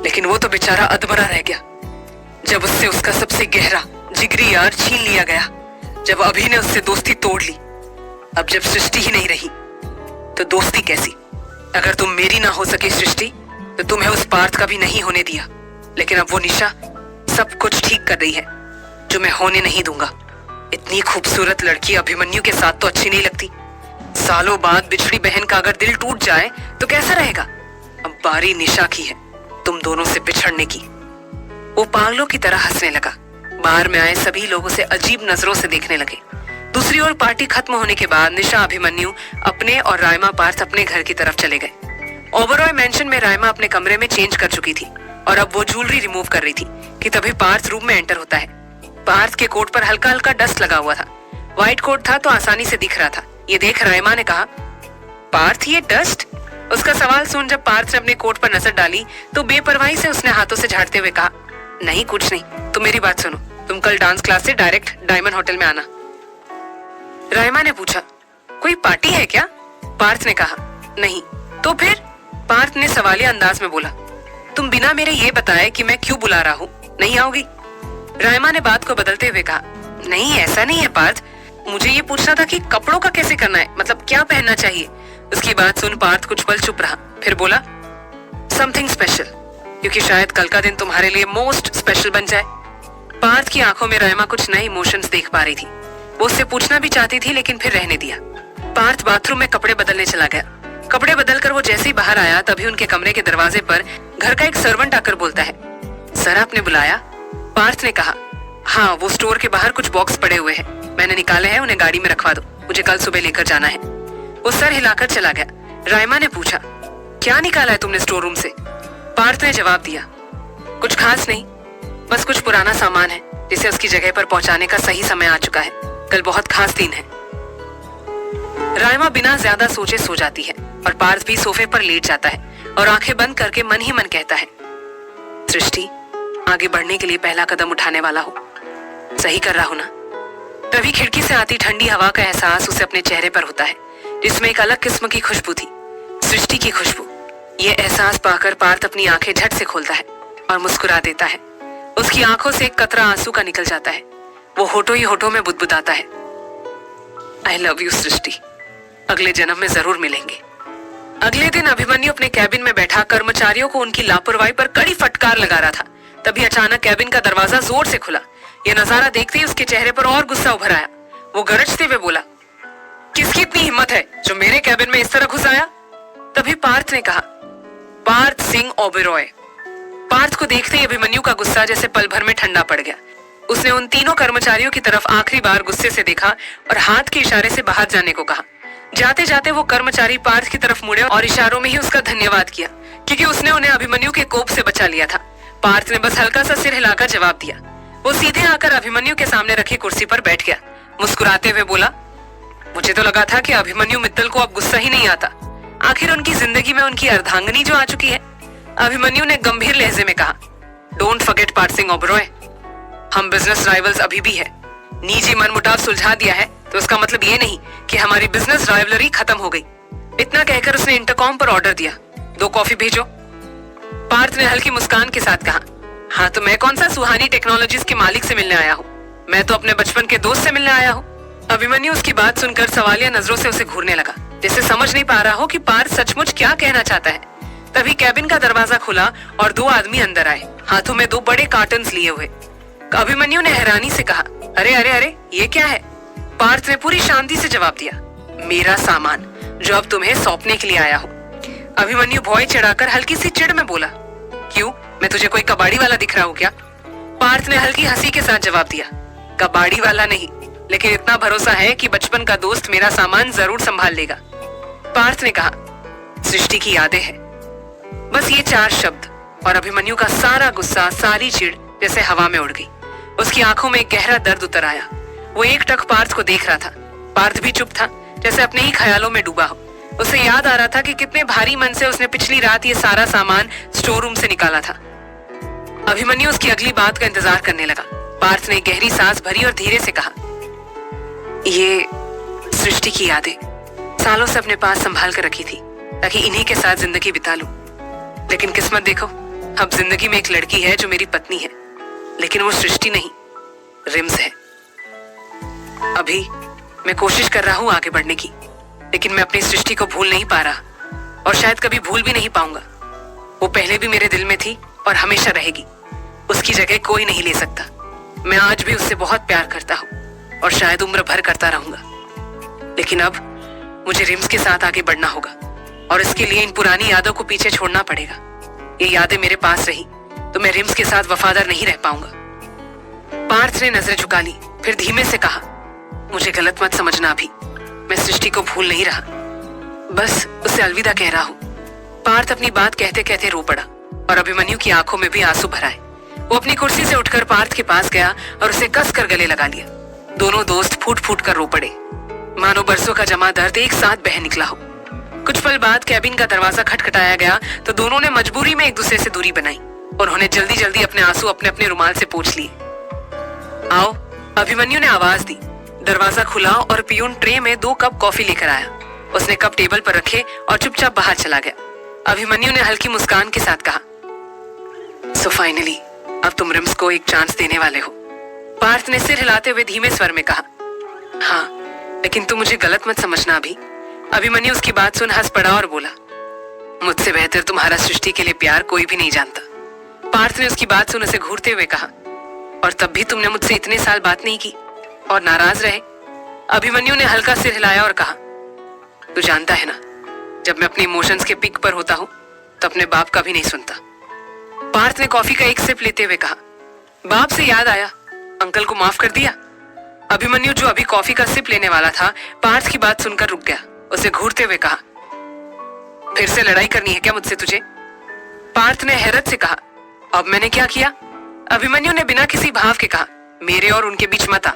लेकिन वो तो बेचारा अधमरा रह गया। जब उससे उसका सबसे गहरा जिगरी यार छीन लिया गया जब अभी ने उससे दोस्ती तोड़ ली, अब जब सृष्टि ही नहीं रही तो दोस्ती कैसी? अगर तुम मेरी ना हो सके सृष्टि, तो तुम्हें उस पार्थ का भी नहीं होने दिया। लेकिन अब वो निशा सब कुछ ठीक कर रही है, जो मैं होने नहीं दूंगा। इतनी खूबसूरत लड़की अभिमन्यु के साथ तो अच्छी नहीं लगती। सालों बाद बिछड़ी बहन का अगर दिल टूट जाए तो कैसा रहेगा? अब बारी निशा की है तुम दोनों से बिछड़ने की। वो पागलों की तरह हंसने लगा। बाहर में आए सभी लोग उसे अजीब नजरों से देखने लगे। दूसरी ओर पार्टी खत्म होने के बाद निशा अभिमन्यु अपने और रायमा पार्थ अपने घर की तरफ चले गए। ओबरॉय मैंशन में रायमा अपने कमरे में चेंज कर चुकी थी और अब वो ज्वेलरी रिमूव कर रही थी कि तभी पार्थ रूम में एंटर होता है। पार्थ के कोट पर हल्का हल्का डस्ट लगा हुआ था। व्हाइट कोट था तो आसानी से दिख रहा था। ये देख रायमा ने कहा, पार्थ ये डस्ट? उसका सवाल सुन जब पार्थ ने अपने कोट पर नजर डाली तो बेपरवाही से उसने हाथों से झाड़ते हुए कहा, नहीं कुछ नहीं, तुम मेरी बात सुनो, तुम कल डांस क्लास से डायरेक्ट डायमंड होटल में आना। रायमा ने पूछा, कोई पार्टी है क्या? पार्थ ने कहा, नहीं। तो फिर? पार्थ ने सवालिया अंदाज में बोला, तुम बिना मेरे ये बताए कि मैं क्यों बुला रहा हूँ नहीं आओगी? रायमा ने बात को बदलते हुए कहा, नहीं ऐसा नहीं है पार्थ, मुझे ये पूछना था कि कपड़ों का कैसे करना है, मतलब क्या पहनना चाहिए। उसकी बात सुन पार्थ कुछ पल चुप रहा, फिर बोला, समथिंग स्पेशल, क्योंकि शायद कल का दिन तुम्हारे लिए मोस्ट स्पेशल बन जाए। पार्थ की आंखों में रायमा कुछ नए इमोशंस देख पा रही थी। वो उससे पूछना भी चाहती थी लेकिन फिर रहने दिया। पार्थ बाथरूम में कपड़े बदलने चला गया। कपड़े बदलकर वो जैसे ही बाहर आया तभी उनके कमरे के दरवाजे पर घर का एक सर्वेंट आकर बोलता है, सर आपने बुलाया? पार्थ ने कहा, हाँ वो स्टोर के बाहर कुछ बॉक्स पड़े हुए हैं, मैंने निकाले हैं, उन्हें गाड़ी में रखवा दो, मुझे कल सुबह लेकर जाना है। वो सर हिलाकर चला गया। रायमा ने पूछा, क्या निकाला है तुमने स्टोर रूम से? पार्थ ने जवाब दिया, कुछ खास नहीं, बस कुछ पुराना सामान है जिसे उसकी जगह पर पहुंचाने का सही समय आ चुका है, कल बहुत खास दिन है। रायमा बिना ज्यादा सोचे सो जाती है और पार्थ भी सोफे पर लेट जाता है और आंखें बंद करके मन ही मन कहता है, सृष्टि आगे बढ़ने के लिए पहला कदम उठाने वाला हो, सही कर रहा हूं ना? तभी खिड़की से आती ठंडी हवा का एहसास उसे अपने चेहरे पर होता है, जिसमें एक अलग किस्म की खुशबू थी, सृष्टि की खुशबू। ये एहसास पाकर पार्थ अपनी आंखें झट से खोलता है और मुस्कुरा देता है। उसकी आंखों से एक कतरा आंसू का निकल जाता है। वो होठों ही होठों में बुदबुदाता है, आई लव यू सृष्टि, अगले जन्म में जरूर मिलेंगे। अगले दिन अभिमन्यु अपने कैबिन में बैठा कर्मचारियों को उनकी लापरवाही पर कड़ी फटकार लगा रहा था। तभी अचानक कैबिन का दरवाजा जोर से खुला। यह नजारा देखते ही उसके चेहरे पर और गुस्सा उभर आया। वो गरजते हुए बोला, किसकी इतनी हिम्मत है जो मेरे कैबिन में इस तरह घुस आया? तभी पार्थ ने कहा, पार्थ सिंह ओबेरॉय। पार्थ को देखते ही अभिमन्यु का गुस्सा जैसे पल भर में ठंडा पड़ गया। उसने उन तीनों कर्मचारियों की तरफ आखिरी बार गुस्से से देखा और हाथ के इशारे से बाहर जाने को कहा। जाते जाते वो कर्मचारी पार्थ की तरफ मुड़े और इशारों में ही उसका धन्यवाद किया, क्योंकि उसने उन्हें अभिमन्यु के कोप से बचा लिया था। पार्थ ने बस हल्का सा सिर हिलाकर जवाब दिया। वो सीधे आकर अभिमन्यु के सामने रखी कुर्सी पर बैठ गया। मुस्कुराते हुए बोला, मुझे तो लगा था कि अभिमन्यु मित्तल को अब गुस्सा ही नहीं आता, आखिर उनकी जिंदगी में उनकी अर्धांगिनी जो आ चुकी है। अभिमन्यु ने गंभीर लहजे में कहा, डोंट फॉरगेट पार्थ सिंह ओबेरॉय, हम बिजनेस राइवल्स अभी भी है। निजी मनमुटाव सुलझा दिया है तो उसका मतलब ये नहीं कि हमारी बिजनेस राइवलरी खत्म हो गई। इतना कहकर उसने इंटरकॉम पर ऑर्डर दिया, 2 कॉफी भेजो। पार्थ ने हल्की मुस्कान के साथ कहा, हाँ तो मैं कौन सा सुहानी टेक्नोलॉजीज के मालिक से मिलने आया हूँ, मैं तो अपने बचपन के दोस्त से मिलने आया हूँ। अभिमन्यु उसकी बात सुनकर सवालिया नजरों से उसे घूरने लगा, जैसे समझ नहीं पा रहा हो कि पार्थ सचमुच क्या कहना चाहता है। तभी कैबिन का दरवाजा खुला और 2 आदमी अंदर आए, हाथों में 2 बड़े कार्टन्स लिए हुए। अभिमन्यु ने हैरानी से कहा, अरे अरे अरे ये क्या है? पार्थ ने पूरी शांति से जवाब दिया, मेरा सामान जो अब तुम्हें सौंपने के लिए आया हूँ। अभिमन्यु भौं चढ़ाकर हल्की सी चिढ़ में बोला, क्यों, मैं तुझे कोई कबाड़ी वाला दिख रहा हूँ क्या? पार्थ ने हल्की हंसी के साथ जवाब दिया, कबाड़ी वाला नहीं, लेकिन इतना भरोसा है कि बचपन का दोस्त मेरा सामान जरूर संभाल लेगा। पार्थ ने कहा, सृष्टि की यादें हैं। बस ये 4 शब्द और अभिमन्यु का सारा गुस्सा, सारी चिढ़ जैसे हवा में उड़ गई। उसकी आंखों में एक गहरा दर्द उतर आया। वो एकटक पार्थ को देख रहा था। पार्थ भी चुप था, जैसे अपने ही ख्यालों में डूबा हो। उसे याद आ रहा था कि कितने भारी मन से उसने पिछली रात ये सारा सामान स्टोर रूम से निकाला था। अभिमन्यु उसकी अगली बात का इंतजार करने लगा। पार्थ ने गहरी सांस भरी और धीरे से कहा, ये सृष्टि की यादें सालों से अपने पास संभाल कर रखी थी ताकि इन्हीं के साथ जिंदगी बिता लूं। लेकिन किस्मत देखो, अब जिंदगी में एक लड़की है जो मेरी पत्नी है, लेकिन वो सृष्टि नहीं, रिम्स है। अभी मैं कोशिश कर रहा हूँ आगे बढ़ने की, लेकिन मैं अपनी सृष्टि को भूल नहीं पा रहा और शायद कभी भूल भी नहीं पाऊंगा। वो पहले भी मेरे दिल में थी और हमेशा रहेगी। उसकी जगह कोई नहीं ले सकता। मैं आज भी उससे बहुत प्यार करता हूँ और शायद उम्र भर करता रहूंगा। लेकिन अब मुझे रिम्स के साथ आगे बढ़ना होगा और इसके लिए इन पुरानी यादों को पीछे छोड़ना पड़ेगा। ये यादें मेरे पास रही तो मैं रिम्स के साथ वफादार नहीं रह पाऊंगा। पार्थ ने नजर झुका ली, फिर धीमे से कहा, मुझे गलत मत समझना अभी, मैं सृष्टि को भूल नहीं रहा, बस उसे अलविदा कह रहा हूँ। पार्थ अपनी बात कहते कहते रो पड़ा और अभिमन्यु की आंखों में भी आंसू भर आए। वो अपनी कुर्सी से उठकर पार्थ के पास गया और उसे कसकर गले लगा लिया। दोनों दोस्त फूट फूट कर रो पड़े, मानो बरसों का जमा दर्द एक साथ बह निकला हो। कुछ पल बाद कैबिन का दरवाजा खटखटाया गया तो दोनों ने मजबूरी में एक दूसरे से दूरी बनाई। उन्होंने जल्दी जल्दी अपने आंसू अपने अपने रुमाल से पोंछ लिए। आओ, अभिमन्यु ने आवाज दी। दरवाजा खुला और पियून ट्रे में 2 कप कॉफी लेकर आया। उसने कप टेबल पर रखे और चुपचाप बाहर चला गया। अभिमन्यु ने हल्की मुस्कान के साथ कहा, सो फाइनली अब तुम रिम्स को एक चांस देने वाले हो। पार्थ ने सिर हिलाते हुए धीमे स्वर में कहा, हाँ, लेकिन तुम मुझे गलत मत समझना अभी। अभिमन्यु उसकी बात सुन हंस पड़ा और बोला, मुझसे बेहतर तुम्हारा सृष्टि के लिए प्यार कोई भी नहीं जानता। पार्थ ने उसकी बात सुन उसे घूरते हुए कहा, और तब भी तुमने मुझसे इतने साल बात नहीं की और नाराज रहे। अभिमन्यु ने हल्का सिर हिलाया और कहा, तू जानता है ना, जब मैं अपने इमोशंस के पीक पर होता हूं तो अपने बाप का भी नहीं सुनता। पार्थ ने कॉफी का एक सिप लेते हुए कहा, बाप से याद आया, अंकल को माफ कर दिया। अभिमन्यु जो अभी कॉफी का सिप लेने वाला था, पार्थ की बात सुनकर रुक गया। उसे घूरते हुए कहा, फिर से लड़ाई करनी है क्या मुझसे तुझे? पार्थ ने हैरत से कहा, अब मैंने क्या किया? अभिमन्यु ने बिना किसी भाव के कहा, मेरे और उनके बीच मत आ।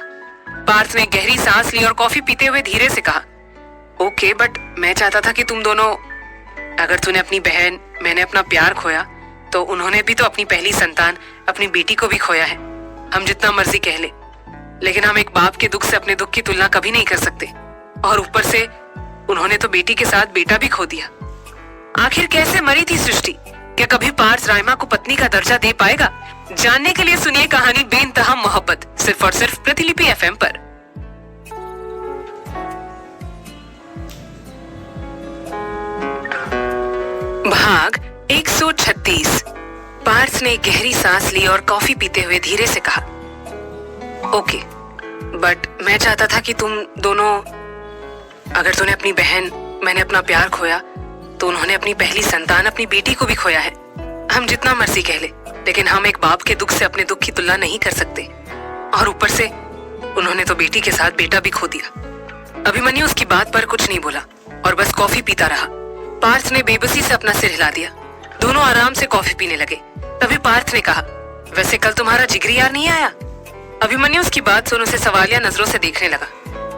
पार्थ ने गहरी सांस ली और कॉफी पीते हुए धीरे से कहा, ओके, बट मैं चाहता था कि तुम दोनों, अगर तूने अपनी बहन, मैंने अपना प्यार खोया, तो उन्होंने भी तो अपनी पहली संतान, अपनी बेटी को भी खोया है। हम जितना मर्जी कह ले, लेकिन हम एक बाप के दुख से अपने दुख की तुलना कभी नहीं कर सकते। और ऊपर से उन्होंने तो बेटी के साथ बेटा भी खो दिया। आखिर कैसे मरी थी सृष्टि? क्या कभी पार्थ राइमा को पत्नी का दर्जा दे पाएगा? जानने के लिए सुनिए कहानी बेइंतहा मोहब्बत, सिर्फ और सिर्फ प्रतिलिपि FM पर। भाग 136। पार्थ ने गहरी सांस ली और कॉफी पीते हुए धीरे से कहा, ओके, बट मैं चाहता था कि तुम दोनों, अगर तूने अपनी बहन, मैंने अपना प्यार खोया, तो उन्होंने अपनी पहली संतान, अपनी बेटी को भी खोया है। हम जितना मर्जी कह ले, लेकिन हम एक बाप के दुख से अपने दुख की तुलना नहीं कर सकते। और ऊपर से उन्होंने तो बेटी के साथ बेटा भी खो दिया। अभिमन्यु उसकी बात पर कुछ नहीं बोला और बस कॉफी पीता रहा। पार्थ ने बेबसी से अपना सिर हिला दिया। दोनों आराम से कॉफी पीने लगे। तभी पार्थ ने कहा, वैसे कल तुम्हारा जिगरी यार नहीं आया? अभिमन्यु उसकी बात सुन उसे सवालिया नजरों से देखने लगा।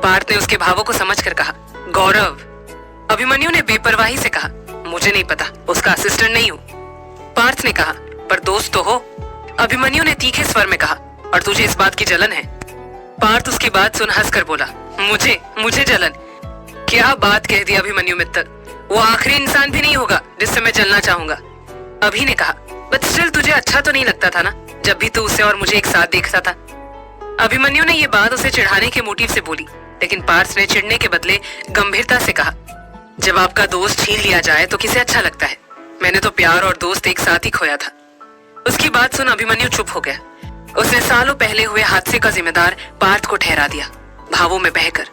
पार्थ ने उसके भावों को समझकर कहा, गौरव। अभिमन्यु ने बेपरवाही से कहा, मुझे नहीं पता, उसका असिस्टेंट नहीं हूँ। पार्थ ने कहा, पर दोस्त तो हो। अभिमन्यु ने तीखे स्वर में कहा, और तुझे इस बात की जलन है? पार्थ उसकी बात सुन हंसकर बोला, मुझे जलन? क्या बात कह दी अभिमन्यु मित्तर, वो आखिरी इंसान भी नहीं होगा जिससे मैं जलना चाहूंगा। अभी ने कहा, बट स्टिल तुझे अच्छा तो नहीं लगता था ना, जब भी तू उसे और मुझे एक साथ देखता था? अभिमन्यु ने ये बात उसे चिढ़ाने के मोटिव से बोली, लेकिन पार्थ ने चिढ़ने के बदले गंभीरता से कहा, जब आपका दोस्त छीन लिया जाए तो किसे अच्छा लगता है? मैंने तो प्यार और दोस्त एक साथ ही खोया था। उसकी बात सुन अभिमन्यु चुप हो गया। उसने सालों पहले हुए हादसे का जिम्मेदार पार्थ को ठहरा दिया, भावों में बहकर।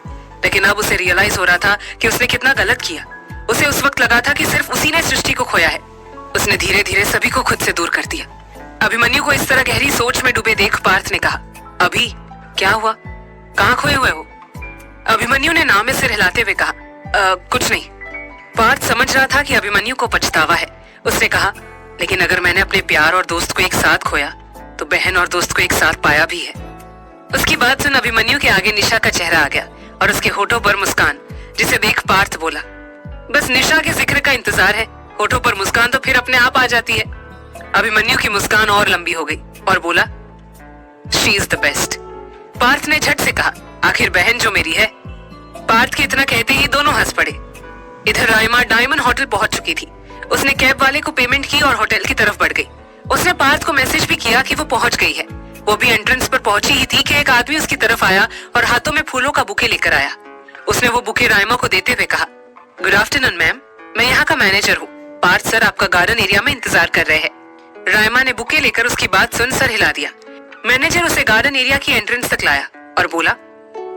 लेकिन अब उसे रियलाइज हो रहा था कि उसने कितना गलत किया। उसे उस वक्त लगा था कि सिर्फ उसी ने सृष्टि को खोया है। उसने धीरे धीरे सभी को खुद से दूर कर दिया। अभिमन्यु को इस तरह गहरी सोच में डूबे देख पार्थ ने कहा, अभी क्या हुआ, कहाँ खोए हुए हो? अभिमन्यु ने नाम में सिर हिलाते हुए कहा, कुछ नहीं। पार्थ समझ रहा था कि अभिमन्यु को पछतावा है। उसने कहा, लेकिन अगर मैंने अपने प्यार और दोस्त को एक साथ खोया तो बहन और दोस्त को एक साथ पाया भी है। उसकी बात सुन अभिमन्यु के आगे निशा का चेहरा आ गया और उसके होठों पर मुस्कान, जिसे देख पार्थ बोला, बस निशा के जिक्र का इंतजार है, होठों पर मुस्कान तो फिर अपने आप आ जाती है। अभिमन्यु की मुस्कान और लंबी हो गई और बोला, she is the best. Parth ने झट से कहा, आखिर बहन जो मेरी है। पार्थ के इतना कहते ही दोनों हंस पड़े। इधर राइमा डायमंड होटल पहुंच चुकी थी। उसने कैब वाले को पेमेंट की और होटल की तरफ बढ़ गई। उसने पार्थ को मैसेज भी किया कि वो पहुंच गई है। वो भी एंट्रेंस पर पहुंची ही थी कि एक आदमी उसकी तरफ आया और हाथों में फूलों का बुके लेकर आया। उसने वो बुके रायमा को देते हुए कहा, गुड आफ्टरनून मैम, मैं यहाँ का मैनेजर हूँ। पार्थ सर आपका गार्डन एरिया में इंतजार कर रहे हैं। रायमा ने बुके लेकर उसकी बात सुन सर हिला दिया। मैनेजर उसे गार्डन एरिया की एंट्रेंस तक लाया और बोला,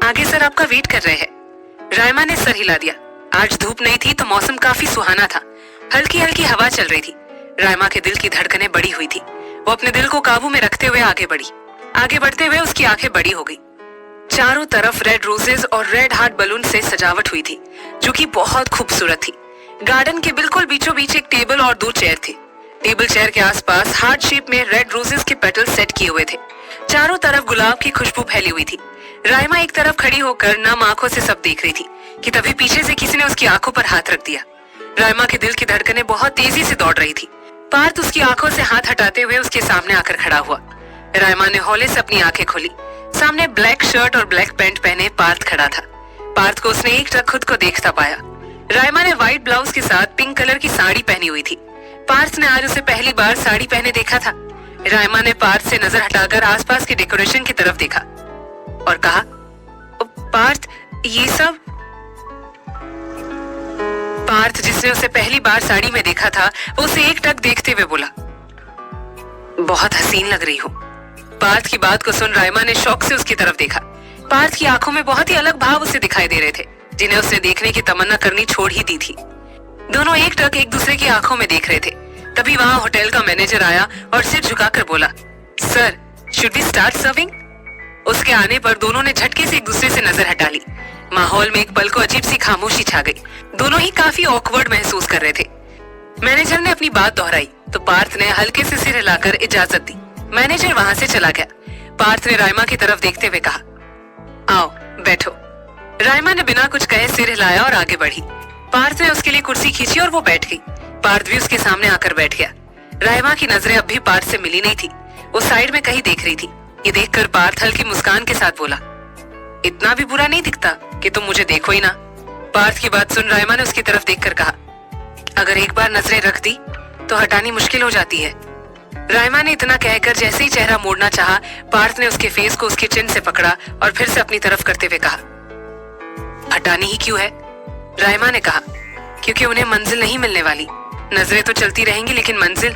आगे सर आपका वेट कर रहे हैं। रायमा ने सर हिला दिया। आज धूप नहीं थी तो मौसम काफी सुहाना था। हल्की हल्की हवा चल रही थी। रायमा के दिल की धड़कनें बढ़ी हुई थी। वो अपने दिल को काबू में रखते हुए आगे बढ़ी। आगे बढ़ते हुए उसकी आंखें बड़ी हो गई। चारों तरफ रेड रोजेस और रेड हार्ट बलून से सजावट हुई थी, जो कि बहुत खूबसूरत थी। गार्डन के बिल्कुल बीचों बीच एक टेबल और 2 चेयर थे। टेबल चेयर के आसपास हार्ट शेप में रेड रोजेस के पेटल सेट किए हुए थे। चारों तरफ गुलाब की खुशबू फैली हुई थी। रायमा एक तरफ खड़ी होकर नम आंखों से सब देख रही थी कि तभी पीछे से किसी ने उसकी आंखों पर हाथ रख दिया। रायमा के दिल की धड़कनें बहुत तेजी से दौड़ रही थी। पार्थ उसकी आंखों से हाथ हटाते हुए उसके सामने आकर खड़ा हुआ। रायमा ने हौले से अपनी आंखें खोली। सामने ब्लैक शर्ट और ब्लैक पैंट पहने पार्थ खड़ा था। पार्थ को उसने एक टक खुद को देखता पाया। रायमा ने व्हाइट ब्लाउज के साथ पिंक कलर की साड़ी पहनी हुई थी। पार्थ ने आज उसे पहली बार साड़ी पहने देखा था। रायमा ने पार्थ से नजर हटाकर आसपास के डेकोरेशन की तरफ देखा और कहा, पार्थ ये सब? पार्थ जिसने उसे पहली बार साड़ी में देखा था, वो उसे एक टक देखते हुए बोला, बहुत हसीन लग रही हो। पार्थ की बात को सुन रायमा ने शौक से उसकी तरफ देखा। पार्थ की आंखों में बहुत ही अलग भाव उसे दिखाई दे रहे थे, जिन्हें उसने देखने की तमन्ना करनी छोड़ ही दी थी। दोनों एक टक एक दूसरे की आंखों में देख रहे थे। तभी वहां होटल का मैनेजर आया और सिर झुकाकर बोला, sir, should we start serving? उसके आने पर दोनों ने झटके से एक दूसरे से नजर हटा ली। माहौल में एक पल को अजीब सी खामोशी छा गई। दोनों ही काफी ऑकवर्ड महसूस कर रहे थे। मैनेजर ने अपनी बात दोहराई तो पार्थ ने हल्के से सिर हिलाकर इजाजत दी। मैनेजर वहां से चला गया। पार्थ ने रायमा की तरफ देखते हुए कहा, आओ बैठो। रायमा ने बिना कुछ कहे सिर हिलाया और आगे बढ़ी। पार्थ ने उसके लिए कुर्सी खींची और वो बैठ गई। पार्थ भी उसके सामने आकर बैठ गया। रायमा की नजरें अब भी पार्थ से मिली नहीं थी। वो साइड में कहीं देख रही थी। ये देखकर पार्थ हल्की मुस्कान के साथ बोला, इतना भी बुरा नहीं दिखता कि तुम मुझे देखो ही ना। पार्थ की बात सुन रायमा ने उसकी तरफ देखकर कहा, अगर एक बार नजरें रख दी तो हटानी मुश्किल हो जाती है। रायमा ने इतना कहकर जैसे ही चेहरा मोड़ना चाहा, पार्थ ने उसके फेस को उसके चिन से पकड़ा और फिर से अपनी तरफ करते हुए कहा, हटानी ही क्यों है? रायमा ने कहा, क्योंकि उन्हें मंजिल नहीं मिलने वाली। नजरें तो चलती रहेंगी लेकिन मंजिल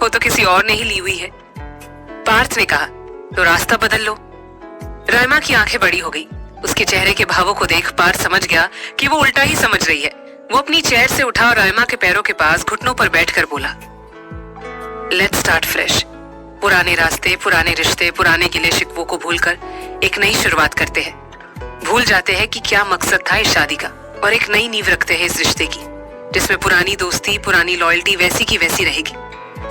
वो तो किसी और ने ही ली हुई है। पार्थ ने कहा, तो रास्ता बदल लो। रायमा की आंखें बड़ी हो गई। उसके चेहरे के भावों को देख पार्थ समझ गया कि वो उल्टा ही समझ रही है। वो अपनी चेयर से उठा और रायमा के पैरों के पास घुटनों पर बैठकर बोला, लेट्स स्टार्ट फ्रेश। पुराने रास्ते, पुराने रिश्ते, पुराने गिले शिकवों को भूलकर एक नई शुरुआत करते हैं। भूल जाते हैं कि क्या मकसद था इस शादी का और एक नई नींव रखते हैं इस रिश्ते की, जिसमें पुरानी दोस्ती, पुरानी लॉयल्टी वैसी की वैसी रहेगी,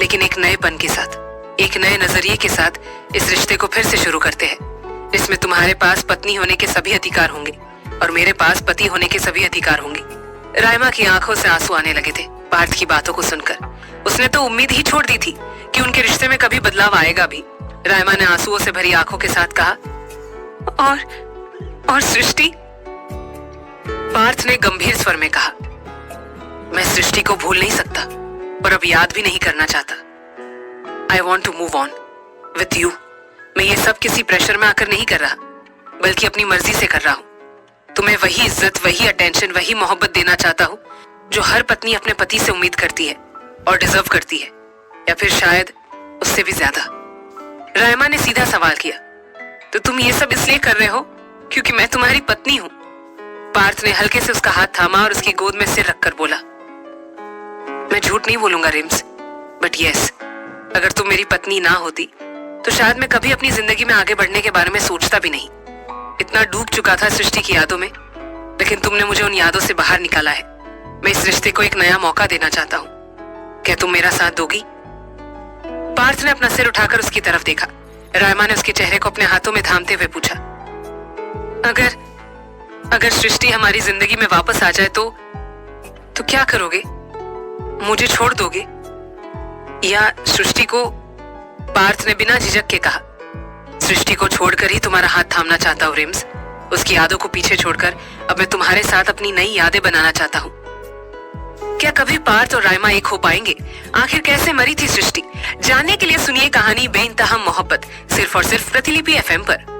लेकिन एक नएपन के साथ, एक नए नजरिए के साथ इस रिश्ते को फिर से शुरू करते हैं, जिसमें तुम्हारे पास पत्नी होने के सभी अधिकार होंगे और मेरे पास पति होने के सभी अधिकार होंगे। रायमा की आंखों से आंसू आने लगे थे पार्थ की बातों को सुनकर। उसने तो उम्मीद ही छोड़ दी थी कि उनके रिश्ते में कभी बदलाव आएगा भी। रायमा ने आंसुओं से भरी आंखों के साथ कहा, और सृष्टि? पार्थ ने गंभीर स्वर में कहा, मैं सृष्टि को भूल नहीं सकता और अब याद भी नहीं करना चाहता। I want to move on with you. मैं ये सब किसी प्रेशर में आकर नहीं कर रहा, बल्कि अपनी मर्जी से कर रहा हूँ। तुम्हें वही इज्जत, वही अटेंशन, वही मोहब्बत देना चाहता हूँ जो हर पत्नी अपने पति से उम्मीद करती है और डिजर्व करती है, या फिर शायद उससे भी ज्यादा। रायमा ने सीधा सवाल किया, तो तुम ये सब इसलिए कर रहे हो क्योंकि मैं तुम्हारी पत्नी हूँ? पार्थ ने हल्के से उसका हाथ थामा और उसकी गोद में सिर रखकर बोला, मैं झूठ नहीं बोलूंगा रिम्स, बट यस, अगर तुम मेरी पत्नी ना होती तो शायद मैं कभी अपनी जिंदगी में आगे बढ़ने के बारे में सोचता भी नहीं। इतना डूब चुका था सृष्टि की यादों में, लेकिन तुमने मुझे उन यादों से बाहर निकाला है। मैं इस रिश्ते को एक नया मौका देना चाहता हूँ। क्या तुम मेरा साथ दोगी? पार्थ ने अपना सिर उठाकर उसकी तरफ देखा। रायमा ने उसके चेहरे को अपने हाथों में थामते हुए पूछा, अगर सृष्टि हमारी जिंदगी में वापस आ जाए तो क्या करोगे? मुझे छोड़ दोगे या सृष्टि को? पार्थ ने बिना झिझक के कहा, सृष्टि को छोड़कर ही तुम्हारा हाथ थामना चाहता हूँ रिम्स। उसकी यादों को पीछे छोड़कर अब मैं तुम्हारे साथ अपनी नई यादें बनाना चाहता हूँ। क्या कभी पार्थ और राइमा एक हो पाएंगे? आखिर कैसे मरी थी सृष्टि? जानने के लिए सुनिए कहानी बेइंतहा मोहब्बत, सिर्फ और सिर्फ प्रतिलिपि FM पर।